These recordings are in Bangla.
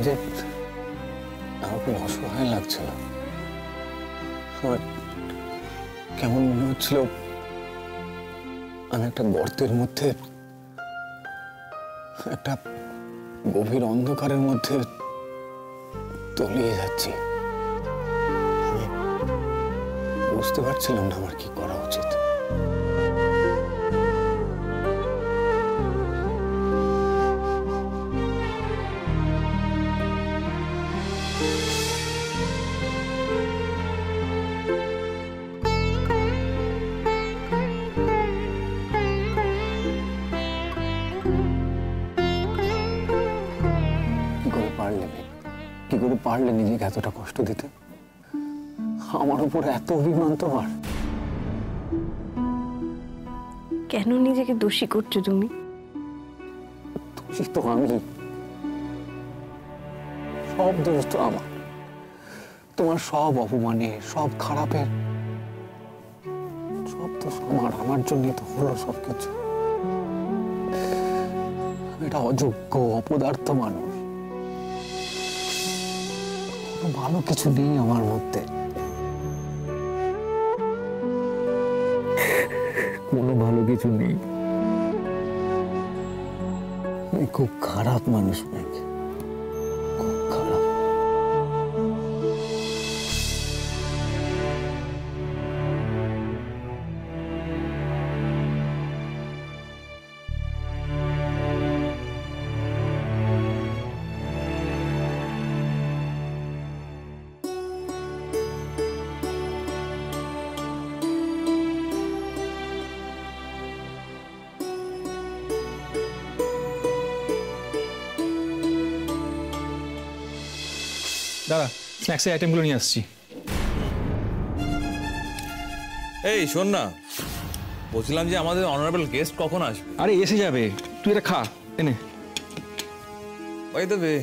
যে আমার খুব অসহায় লাগছিল। আমার কেমন মনে হচ্ছিল আমি একটা গর্তের মধ্যে, একটা গভীর অন্ধকারের মধ্যে তলিয়ে যাচ্ছি। আমি বুঝতে পারছিলাম না আমার কি করা উচিত। কি করে পারলে নিজেকে এতটা কষ্ট দিতে? আমার উপর এত অভিমান তোমার? কেন নিজেকে দোষী করছো তুমি? দোষী তো আমি, সব দোষ তো আমার। তোমার সব অপমানে, সব খারাপের সব দোষ আমার। আমার জন্যই তো হলো সবকিছু। এটা অযোগ্য, অপদার্থ মানুষ। ভালো কিছু নেই আমার মধ্যে, কোনো ভালো কিছু নেই। আমি খুব খারাপ মানুষ, খুব খারাপ। দাঁড়া, স্ন্যাক্সের আইটেমগুলো নিয়ে আসছি। এই শোন না, বলছিলাম যে আমাদের অনারেবল গেস্ট কখন আসবে? আরে এসে যাবে, তুই এটা খা। এনে বাই দ্য ওয়ে,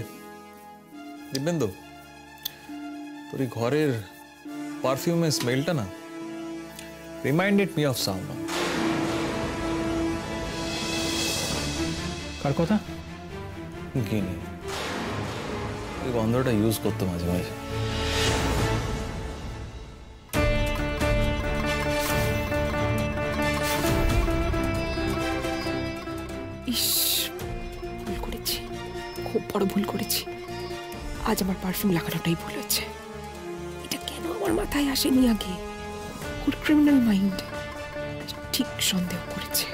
দিব্যেন্দু, তোর এই ঘরের পারফিউমের স্মেলটা না রিমাইন্ডেড মি অফ সামওয়ান। কার কথা? গিনি। এই গন্ধটা ইউজ করতো মাঝে মাঝে। ইস, ভুল করেছি, খুব বড় ভুল করেছি। আজ আমার পারফিউম লাগানোটাই ভুল হচ্ছে। এটা কেন আমার মাথায় আসেনি আগে? ওর ক্রিমিনাল মাইন্ড ঠিক সন্দেহ করেছে।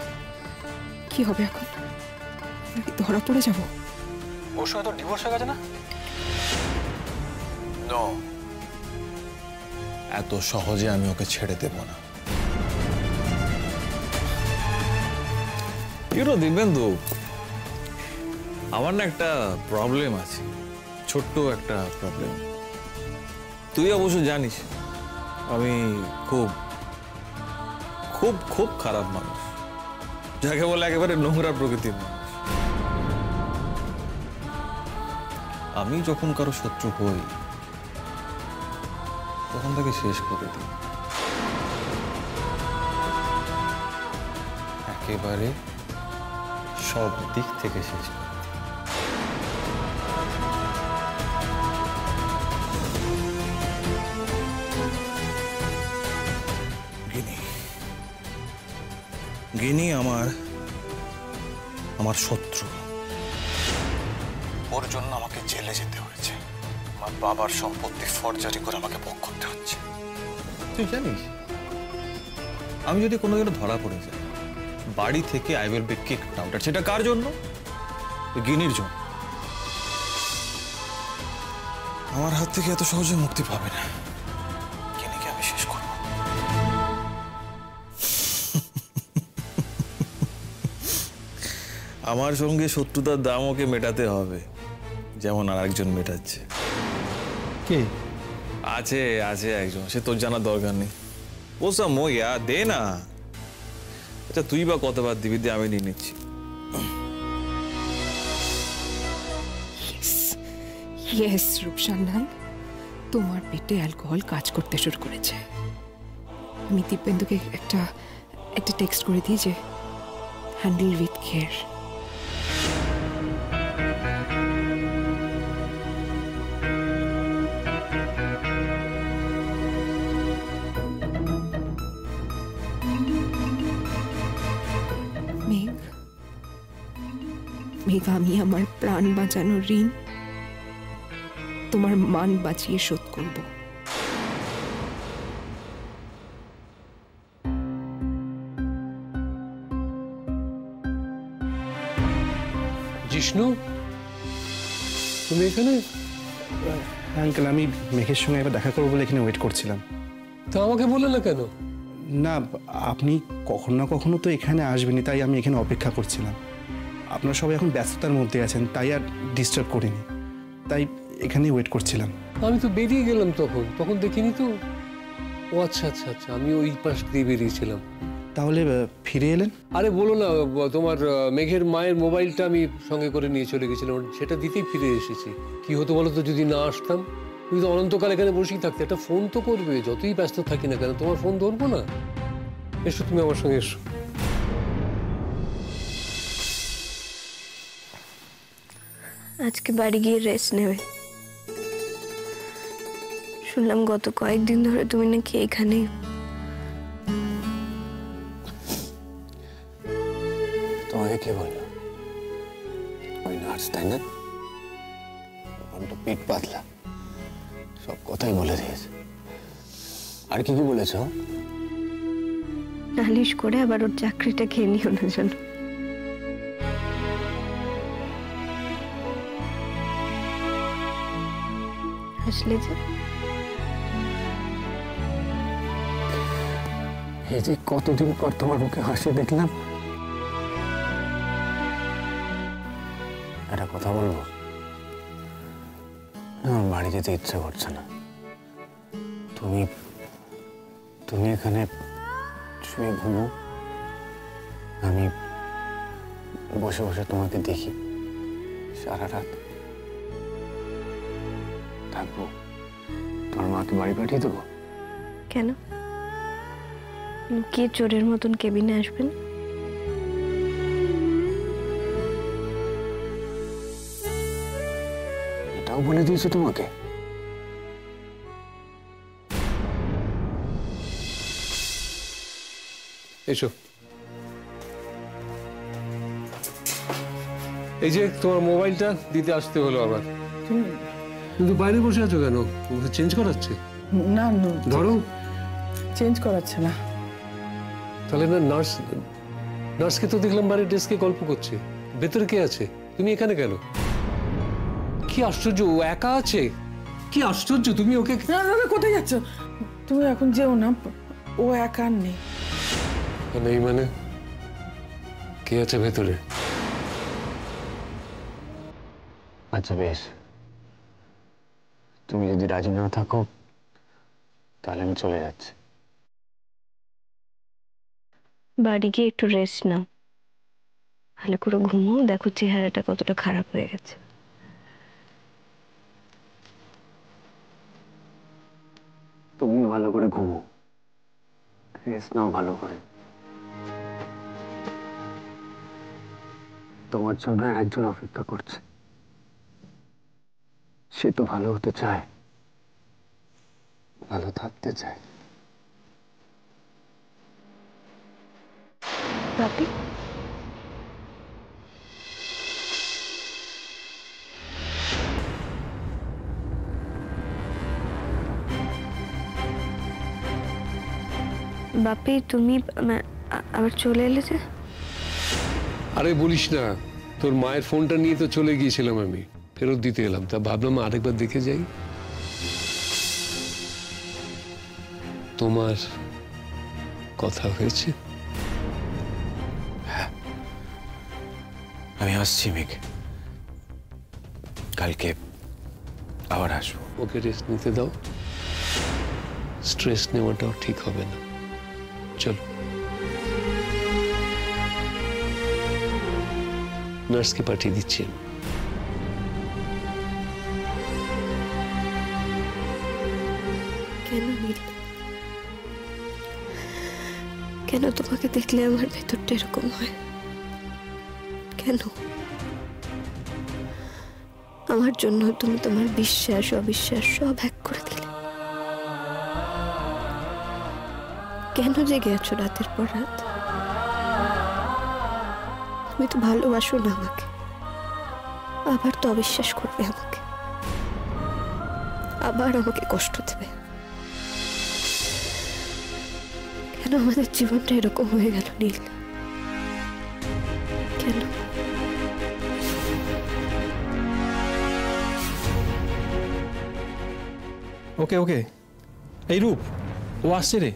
কি হবে এখন? নাকি ধরা পড়ে যাব? ওর সঙ্গে তো ডিভোর্স হয়ে গেছে না? নো, এত সহজে আমি ওকে ছেড়ে দেব না। দিব্যেন্দু, আমার না একটা প্রবলেম আছে, ছোট্ট একটা প্রবলেম। তুই অবশ্য জানিস আমি খুব খুব খুব খারাপ মানুষ, যাকে বলে একেবারে নোংরা প্রকৃতির মানুষ। আমি যখন কারো শত্রু হই তখন তাকে শেষ করে দিই, একেবারে সব দিক থেকে শেষ করে দিই। গিনি আমার শত্রু। ওর জন্য আমাকে জেলে যেতে হয়েছে, আমার বাবার সম্পত্তি ফরজারি করে আমাকে ভোগ করতে হচ্ছে। তুই জানিস, আমি যদি কোনোদিনও ধরা পড়ে যাই, বাড়ি থেকে I will be kicked out. সেটা কার জন্য? গিনির জন্য। আমার হাত থেকে এত সহজে মুক্তি পাবে না। গিনিকে আমি শেষ করব। আমার সঙ্গে শত্রুতার দাম ওকে মেটাতে হবে, যেমন আর একজন মেটাচ্ছে। কে আছে? আছে একজন, সে তোর জানার দরকার নেই। ও সব ইয়া দে না। আচ্ছা তুই বা কতবার দিবি? দিয়ে আমি নিয়ে নিচ্ছি। ইয়েস রূপসান্ধান, তোমার পেটে অ্যালকোহল কাজ করতে শুরু করেছে। আমি দীপেন্দুকে একটা টেক্সট করে দিই যে হ্যান্ডেল উইথ কেয়ার। মেঘা, আমি আমার প্রাণ বাঁচানোর ঋণ তোমার মান বাঁচিয়ে শোধ করব। জিষ্ণু, তুমি এখানে? আঙ্কেল, আমি মেঘের সঙ্গে এবার দেখা করবো বলে এখানে ওয়েট করছিলাম। তো আমাকে বললে না কেন? না, আপনি কখনো না কখনো তো এখানে আসবেনই, তাই আমি এখানে অপেক্ষা করছিলাম। আপনারা সবাই এখন ব্যস্ততার মধ্যে আছেন, তাই আর ডিস্টার্ব করিনি, তাই এখানেই ওয়েট করছিলাম। আমি তো বেরিয়ে গেলাম তখন দেখিনি তো। ও আচ্ছা আচ্ছা আচ্ছা, আমি ওই পাশ দিয়ে বেরিয়েছিলাম। তাহলে ফিরে এলেন? আরে বলো না, তোমার মেঘের মায়ের মোবাইলটা আমি সঙ্গে করে নিয়ে চলে গেছিলাম, সেটা দিতেই ফিরে এসেছি। কি হতো বলো তো যদি না আসতাম? তুমি তো অনন্তকাল এখানে বসেই থাকতে, একটা ফোন তো করবে, যতই ব্যস্ত থাকি না কেন। তোমার ফোন ধরবো না? এসো, তুমি আমার সঙ্গে এসো। আজকে বাড়ি গিয়ে রেস্ট নেবে। শুনলাম গত কয়েকদিন ধরে তুমি নাকি এখানে। তোমাকে কে বললো? ওই নার্স, তাই না? বড্ড পেট পাতলা, সব কথাই বলে দিয়েছে। আর কি কি বলেছ? নালিশ করে আবার ওর চাকরিটা খেয়ে নিও না যেন। হাসলে যে। এই যে কতদিন পর তোমার মুখে হাসি দেখলাম। একটা কথা বলবো? আমার বাড়ি যেতে ইচ্ছা করছে না। তুমি এখানে শুয়ে ঘুমো, আমি বসে বসে তোমাকে দেখি সারা রাত। থাকবো? তোমার মাকে বাড়ি পাঠিয়ে দেবো? কেন? লুকিয়ে চোরের মতন কেবিনে আসবেন? এটাও বলে দিয়েছে তোমাকে? এসো। এই যে তোমার মোবাইলটা দিতে আসতে হলো আবার। কিন্তু বাইরে বসে আছো কেন? চেঞ্জ করাচ্ছে? না না, ধরো। চেঞ্জ করাচ্ছে না। তাহলে না, নার্সকে তো দেখলাম বাড়ির ডেস্কে গল্প করছে। ভেতরে কে আছে? তুমি এখানে কেন? কি আশ্চর্য, ও একা আছে। কি আশ্চর্য, তুমি ওকে। না না না, কোথায় যাচ্ছ? তুমি এখন যেও না, ও একা আর নেই। নেই মানে? কে আছে ভেতরে? আচ্ছা বেশ, তুমি যদি রাজি না থাকো তাহলে আমি চলে যাচ্ছি। বাড়ি গিয়ে একটু রেস্ট নাও, ভালো করে ঘুমো। দেখো চেহারাটা কতটা খারাপ হয়ে গেছে। তুমি ভালো করে ঘুমো, রেস্ট নাও ভালো করে। তোমার জন্য একজন অপেক্ষা করছে, সে তো ভালো হতে চায়, ভালো থাকতে চায়। বাপি, বাপি তুমি আবার চলে এলে যে? আরে বলিস না, তোর মায়ের ফোনটা নিয়ে তো চলে গিয়েছিলাম, আমি ফেরত দিতে এলাম। তা ভাবলাম আরেকবার দেখে যাই। তোমার কথা হয়েছে? হ্যাঁ, আমি আসছি মেঘ, কালকে আবার আসবো। ওকে রেস্ট নিতে দাও, স্ট্রেস নেওয়াটাও ঠিক হবে না। চলো, নার্সকে পাঠিয়ে দিচ্ছি। কেন নীল? কেন তোমাকে দেখলে আমার ভেতরটা এরকম হয়? কেন? আমার জন্য তুমি তোমার বিশ্বাস অবিশ্বাস সব এক করে দিলে। কেন জেগে আছো রাতের পর রাত? তুমি তো ভালোবাসো না আমাকে। আবার তো অবিশ্বাস করবে আমাকে, আবার আমাকে কষ্ট দেবে। কেন আমাদের জীবনটা এরকম হয়ে গেল নীল? কেন? ওকে ওকে, এই রূপ, ও আসছে রে।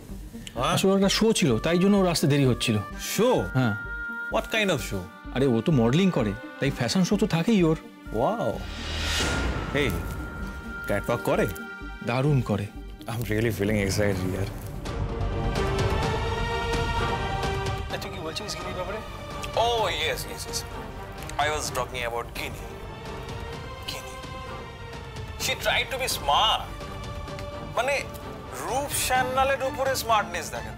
আসলে একটা শো ছিল, তাই জন্য ওর আসতে দেরি হচ্ছিল। শো? হ্যাঁ। What kind of show? আরে ও তো মডেলিং করে, তাই ফ্যাশন শো তো থাকেই ওর। ওয়াও, এই ক্যাটওয়াক করে? দারুণ করে। I am really feeling excited ইয়ার। তুই কি বলছিস গিনির ব্যাপারে? Oh, yes. I was talking about Guinea. She tried to be smart. মানে রূপ সান্যালের উপরে স্মার্টনেস দেখেন।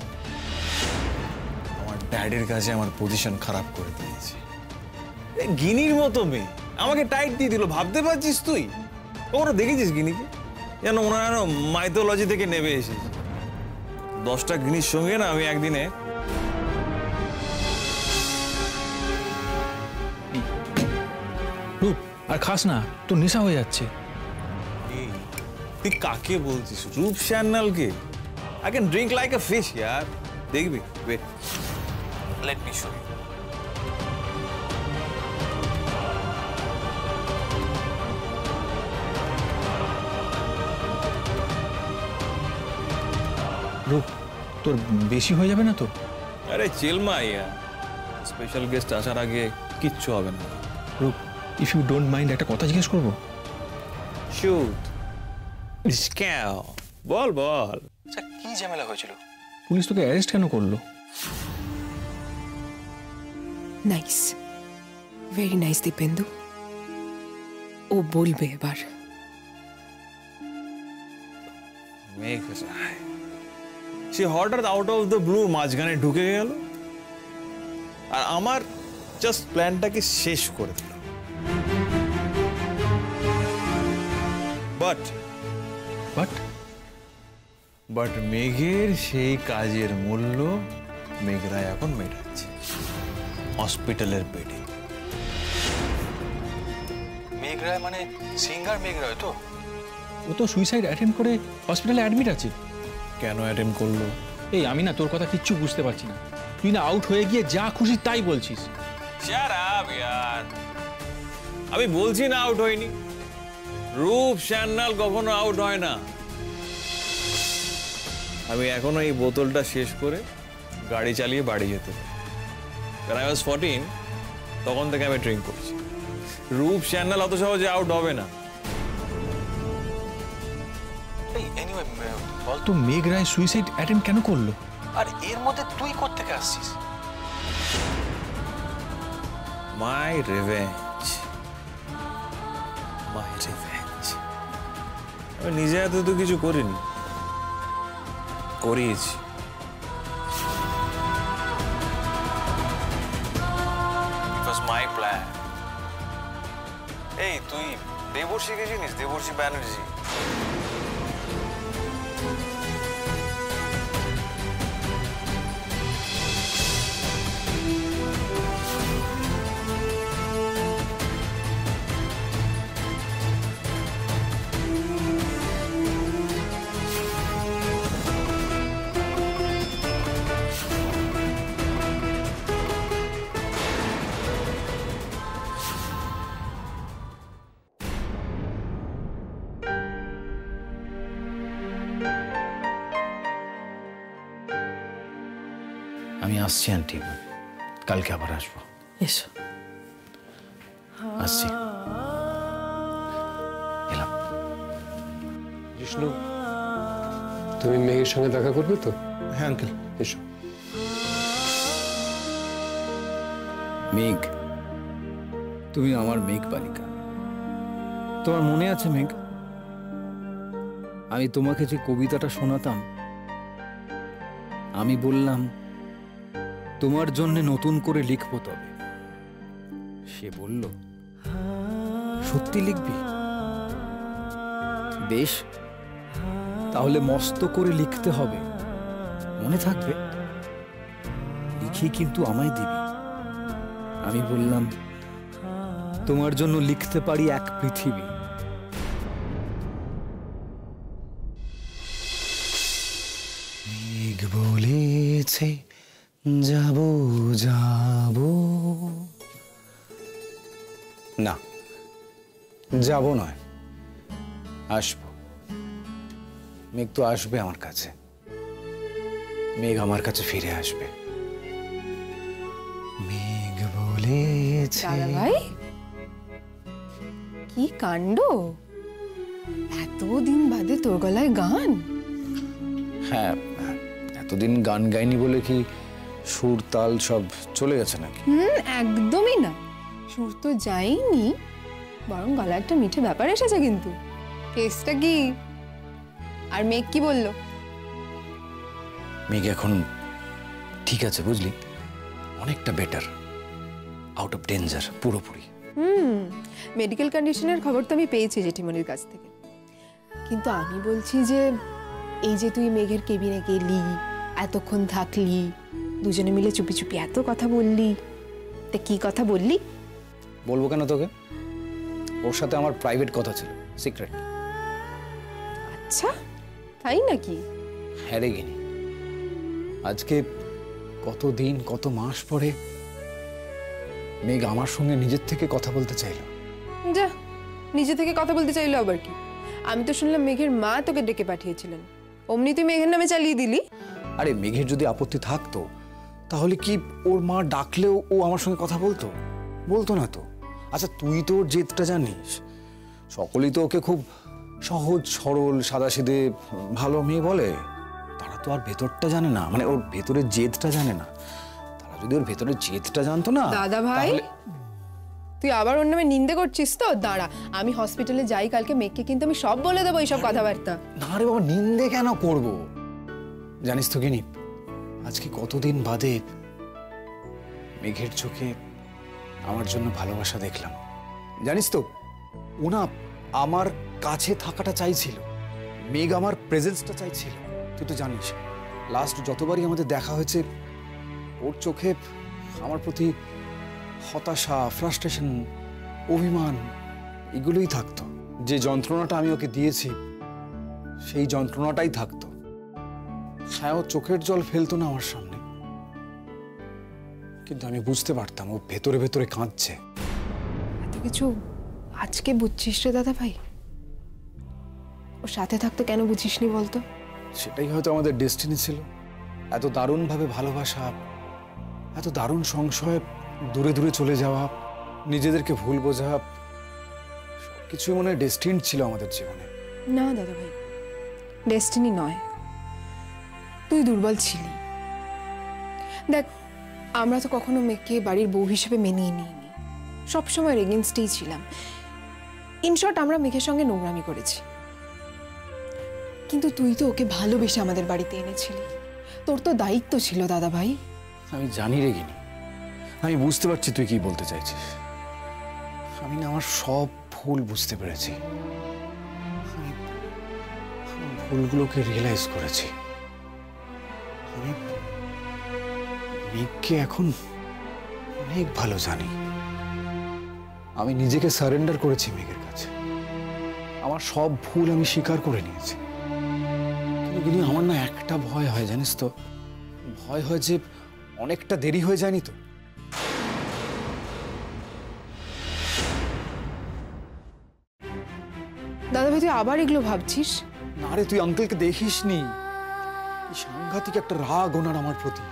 আমার ড্যাডির কাছে আমার পজিশন খারাপ করে দিয়েছে। গিনির মতো মেয়ে আমাকে টাইট দিয়ে দিল, ভাবতে পারছিস তুই? ওরা দেখেছিস গিনিকে? যেন ওনারা মাইথোলজি থেকে নেমে এসেছে। 10টা গিনির সঙ্গে না আমি একদিনে রূপ আর খাস না, তোর নেশা হয়ে যাচ্ছে। তুই কাকে বলছিস? রূপ সান্যালকে? I can drink like a fish, यार। দেখবি, wait, let me show you। রূপ, তোর বেশি হয়ে যাবে না তো? আরে চিল মা ইয়ার, স্পেশাল গেস্ট আসার আগে কিচ্ছু হবে না। রূপ, ইফ ইউ ডোন্ট মাইন্ড একটা কথা জিজ্ঞেস করবো? শুট। স্ক্যাও, বল বল। আচ্ছা, কি ঝামেলা হয়েছিল? পুলিশ তোকে অ্যারেস্ট কেন করলো? Nice, very nice Dipendu. ও বলবে এবার। মেঘ সে হঠাৎ আউট অফ দ্য ব্লু মাঝখানে ঢুকে গেল আর আমার জাস্ট প্ল্যানটাকে শেষ করে দিল। বাট মেঘের সেই কাজের মূল্য মেঘরা এখন মেটাচ্ছে হসপিটালের বেডে। মেঘরায় মানে সিঙ্গার মেঘরায় তো? ও তো সুইসাইড অ্যাটেম্প করে হসপিটালে অ্যাডমিট আছে। কেন অ্যাটেম্প করলো? এই আমি না তোর কথা কিচ্ছু বুঝতে পারছি না। তুই না আউট হয়ে গিয়ে যা খুশি তাই বলছিস। Shut up, यार। আমি বলছি না আউট হয়নি। রূপ সান্যাল কখনো আউট হয় না। আমি এখনো এই বোতলটা শেষ করে গাড়ি চালিয়ে বাড়ি যেতে পারি। When I was 14, তখন থেকে আমি ড্রিঙ্ক করছি। রূপ সান্যাল অত সহজে আউট হবে না। এই এনিওয়ে বল তো, মেঘ রায় সুইসাইড অ্যাটেম্প কেন করলো? আর এর মধ্যে তুই কোত্থেকে আসছিস? মাই রিভেঞ্জ। আমি নিজে হাতে তো কিছু করিনি, করিয়েছি। It was my plan। এই তুই দেবর্ষীকে চিনিস? দেবর্ষী ব্যানার্জি। আমি আসছি আন্টি, কালকে আবার আসবো। এসো। আসছি, এলাম। জিষ্ণু, তুমি মেঘের সঙ্গে দেখা করবে তো? হ্যাঁ আঙ্কেল। এসো। মেঘ, তুমি আমার মেঘ বালিকা। তোমার মনে আছে মেঘ, আমি তোমাকে যে কবিতাটা শোনাতাম, আমি বললাম তোমার জন্য নতুন করে লিখবো। তবে সে বলল, সত্যি লিখবি? বেশ, তাহলে মস্ত করে লিখতে হবে, মনে থাকবে, লিখি কিন্তু আমায় দিবি। আমি বললাম, তোমার জন্য লিখতে পারি এক পৃথিবী। মেঘ বলেছে যাব যাব, না যাব নয়, আসবো। মেঘ তো আসবে আমার কাছে, মেঘ আমার কাছে ফিরে আসবে। মেঘ বলেছে। দাদা ভাই, কি কাণ্ড! এতদিন বাদে তোর গলায় গান। হ্যাঁ, এতদিন গান গাইনি বলে কি সুর তাল সব চলে গেছে নাকি? একদমই না, সুর তো যায়নি, বরং গলায় একটা মিঠে ব্যাপার এসেছে। কিন্তু কেসটা কি? আর মেঘ কি বললো? মেঘ এখন ঠিক আছে, বুঝলি, অনেকটা বেটার, আউট অফ ডেঞ্জার পুরোপুরি। মেডিকেল কন্ডিশনের খবর তো আমি পেয়েছি জেঠিমনির কাছ থেকে, কিন্তু আমি বলছি যে এই যে তুই মেঘের কেবিনে গেলি, এতক্ষণ থাকলি, দুজনে মিলে চুপি চুপি এত কথা বললি, তা কি কথা বললি? বলবো কেন তোকে? ওর সাথে আমার প্রাইভেট কথা ছিল, সিক্রেট। আচ্ছা, তাই নাকি? হ্যাঁ রে গিনি, আজকে কত দিন কত মাস পরে মেঘ আমার সঙ্গে নিজের থেকে কথা বলতে চাইলো। যা, নিজে থেকে কথা বলতে চাইলো আবার কি? আমি তো শুনলাম মেঘের মা তোকে ডেকে পাঠিয়েছিলেন, অমনি তুই মেঘের নামে চালিয়ে দিলি। আরে মেঘের যদি আপত্তি থাকতো তাহলে কি ওর মা ডাকলেও ও আমার সঙ্গে কথা বলতো? বলতো না তো। আচ্ছা তুই তো ওর জেদটা জানিস, সকলেই তো ওকে খুব সহজ সরল সাদাসিধে ভালো মেয়ে বলে, তারা তো আর ভেতরটা জানে না, মানে ওর ভেতরের জেদটা জানে না। তারা যদি ওর ভেতরের জেদটা জানতো না। দাদা ভাই, তুই আবার ওর নামে নিন্দে করছিস তো? দাঁড়া, আমি হসপিটালে যাই কালকে, মেঘকে কিন্তু আমি সব বলে দেবো এইসব কথাবার্তা। না রে বাবা, নিন্দে কেন করব? জানিস তো গিনি, আজকে কতদিন বাদে মেঘের চোখে আমার জন্য ভালোবাসা দেখলাম। জানিস তো, ওনা আমার কাছে থাকাটা চাইছিল, মেঘ আমার প্রেজেন্সটা চাইছিল। তুই তো জানিস লাস্ট যতবারই আমাদের দেখা হয়েছে, ওর চোখে আমার প্রতি হতাশা, ফ্রাস্ট্রেশন, অভিমান এগুলোই থাকতো। যে যন্ত্রণাটা আমি ওকে দিয়েছি সেই যন্ত্রণাটাই থাকতো। হ্যাঁ, ও চোখের জল ফেলতো না আমার সামনে, কিন্তু আমি বুঝতে পারতাম ও ভেতরে ভেতরে কাঁদছে। এত কিছু আজকে বুঝছিস রে দাদা ভাই? ওর সাথে থাকতে কেন বুঝিসনি বলতো? সেটাই হয়তো আমাদের ডেস্টিনি ছিল। এত দারুণভাবে ভালোবাসা, এত দারুণ সংশয়, দূরে দূরে চলে যাওয়া, নিজেদেরকে ভুল বোঝা, সবকিছুই মনে হয় ডেস্টিন ছিল আমাদের জীবনে। না দাদা ভাই, ডেস্টিনি নয়, তুই দুর্বল ছিলি। দেখ, আমরা তো কখনো মেয়েকে বাড়ির বউ হিসেবে মেনেই নিইনি, সবসময় এগেইনস্টেই ছিলাম। ইনশর্ট, আমরা মেঘের সঙ্গে নোংরামি করেছি, কিন্তু তুই তো ওকে ভালোবেসে আমাদের বাড়িতে এনেছিলি। তোর তো দায়িত্ব ছিল দাদা ভাই। আমি জানি রে গিনি, আমি বুঝতে পারছি তুই কি বলতে চাইছিস। আমি না আমার সব ভুল বুঝতে পেরেছি, আমি আমার ভুলগুলোকে রিয়েলাইজ করেছি। আমি মেঘকে এখন অনেক ভালো জানি। আমি নিজেকে সারেন্ডার করেছি মেঘের কাছে, আমার সব ভুল আমি স্বীকার করে নিয়েছি। কিন্তু আমার না একটা ভয় হয়, জানিস তো, ভয় হয় যে অনেকটা দেরি হয়ে যায়নি তো। দাদা ভাই, তুই আবার এগুলো ভাবছিস? না রে, তুই আঙ্কেলকে দেখিসনি, কি সাংঘাতিক একটা রাগ ওনার আমার প্রতি,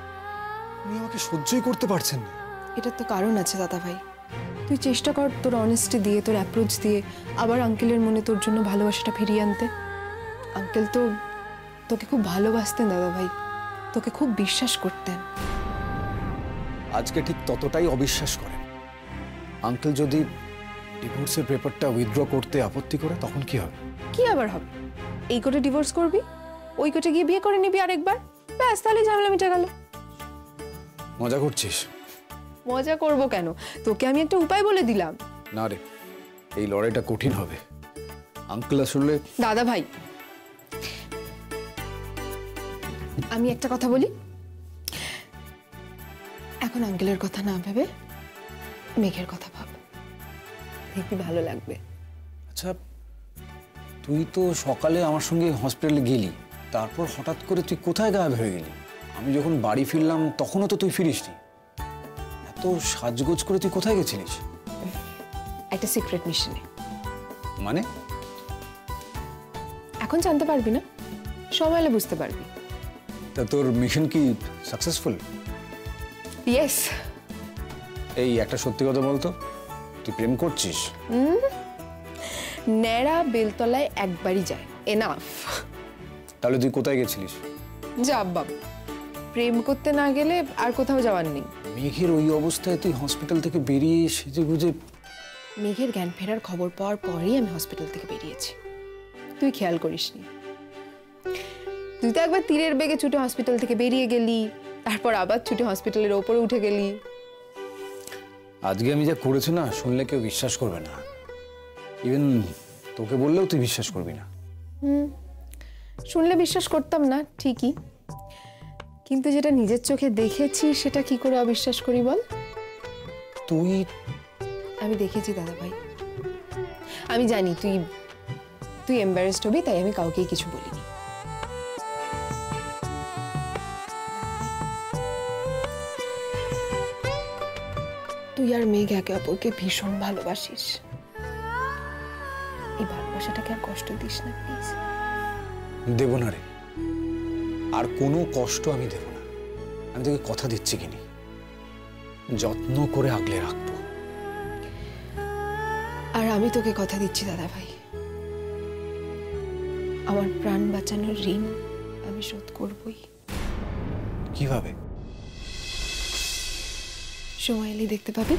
উনি আমাকে সহ্যই করতে পারছেন না। এটার তো কারণ আছে দাদা ভাই। তুই চেষ্টা কর তোর অনেস্টি দিয়ে, তোর অ্যাপ্রোচ দিয়ে আবার আঙ্কেলের মনে তোর জন্য ভালোবাসাটা ফিরিয়ে আনতে। আঙ্কেল তো তোকে খুব ভালোবাসতেন দাদা ভাই, তোকে খুব বিশ্বাস করতেন। আজকে ঠিক ততটাই অবিশ্বাস করেন। আঙ্কেল যদি ডিভোর্সের পেপারটা উইথড্র করতে আপত্তি করে তখন কি হবে? কি আবার হবে? এই কোর্টে ডিভোর্স করবি, ওই কোর্টে গিয়ে বিয়ে করে নিবি আরেকবার, ব্যাস, তাহলে ঝামেলা মিটে গেল। মজা করছিস? মজা করব কেন? তোকে আমি একটা উপায় বলে দিলাম। না রে, এই লড়াইটা কঠিন হবে। আঙ্কেল আসলে দাদা ভাই, আমি একটা কথা বলি, এখন আঙ্কেলের কথা না ভেবে মেঘের কথা ভাব। দেখবি ভালো লাগবে। আচ্ছা, তুই তো সকালে আমার সঙ্গে হসপিটালে গেলি, তারপর হঠাৎ করে তুই কোথায় গায়েব হয়ে গেলি? আমি যখন বাড়ি ফিরলাম তখনও তো তুই ফিরিসনি। এত সাজগোজ করে তুই কোথায় গেছিলিস? একটা সিক্রেট মিশনে। মানে? এখন জানতে পারবি না, সময় এলে বুঝতে পারবি। তা তোর মিশন কি সাকসেসফুল? ইয়েস। এই একটা সত্যি কথা বলতো, তুই প্রেম করছিস? ন্যাড়া বেলতলায় একবারই যায়, এনাফ। তাহলে তুই কোথায় গেছিলিস? যাব বাবা, প্রেম করতে না গেলে আর কোথাও যাওয়ার নেই। মেঘের ওই অবস্থায় তুই হসপিটাল থেকে বেরিয়ে সেজে গুজে। মেঘের জ্ঞান ফেরার খবর পাওয়ার পরেই আমি হসপিটাল থেকে বেরিয়েছি, তুই খেয়াল করিসনি। তুই তো একবার তীরের বেগে ছুটে হসপিটাল থেকে বেরিয়ে গেলি, তারপর আবার ছুটে হসপিটালের ওপরে উঠে গেলি। আজকে আমি যা করেছি না, শুনলে কেউ বিশ্বাস করবে না। ইভেন তোকে বললেও তুই বিশ্বাস করবি না। শুনলে বিশ্বাস করতাম না ঠিকই, কিন্তু যেটা নিজের চোখে দেখেছি সেটা কি করে অবিশ্বাস করি বল? তুই? আমি দেখেছি দাদা ভাই, আমি জানি তুই এম্বারেসড হবি, তাই আমি কাউকেই কিছু বলিনি। তুই আর মেঘ একে অপরকে ভীষণ ভালোবাসিস, এই ভালোবাসাটাকে আর কষ্ট দিস না প্লিজ। দেব না রে, আর কোনো কষ্ট আমি দেব না। আমি তোকে কথা দিচ্ছি কিনি, যত্ন করে আগলে রাখবো। আর আমি তোকে কথা দিচ্ছি দাদা ভাই, আমার প্রাণ বাঁচানোর ঋণ আমি শোধ করবই। কিভাবে? সময় এলেই দেখতে পাবি।